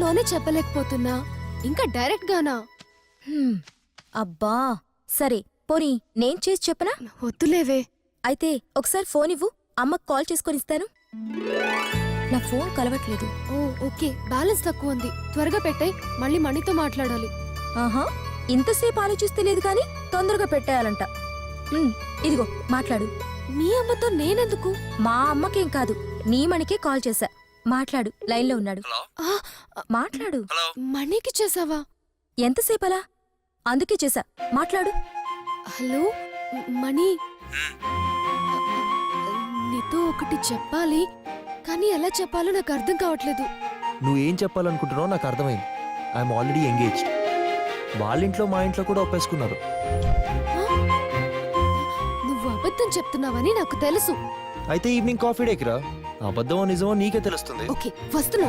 ఫోనే చెప్పలేకపోతున్నా, ఇంకా డైరెక్ట్ గానా? అబ్బా సరే పోనీ నేను చేసి చెప్పనా? వద్దులేవే. అయితే ఒకసారి ఫోన్ ఇవ్వు, అమ్మకు కాల్ చేసుకొని ఇస్తాను. నా ఫోన్ కలవట్లేదు. ఓ ఓకే, బ్యాలెన్స్ తక్కువ ఉంది, త్వరగా పెట్టాయి, మళ్ళీ మణితో మాట్లాడాలి. ఆహా ఇంతసేపు ఆలోచిస్తే లేదు కానీ తొందరగా పెట్టేయాలంట. ఇదిగో మాట్లాడు. మీ అమ్మతో నేనెందుకు? మా అమ్మకేం కాదు, నీ మణికే కాల్ చేశా. మాట్లాడు, లైన్లో ఉన్నాడు. మాట్లాడు. మణికి చేసావా? ఎంతసేపలా? అందుకే చేశా, మాట్లాడు. హలో మణి, నీతో ఒకటి చెప్పాలి, కానీ ఎలా చెప్పాలో నాకు అర్థం కావట్లేదు. నువ్వేం చెప్పాలనుకుంటున్నావు నాకు అర్థమైంది. I'm already engaged. వాళ్ళ ఇంట్లో మా ఇంట్లో కూడా ఒప్పేసుకున్నారు. నువ్వు అబద్ధం చెప్తున్నావని నాకు తెలుసు. అయితే ఈవినింగ్ కాఫీ డేకి రా, అబద్ధమో నిజమో నీకే తెలుస్తుంది. ఓకే వస్తున్నా.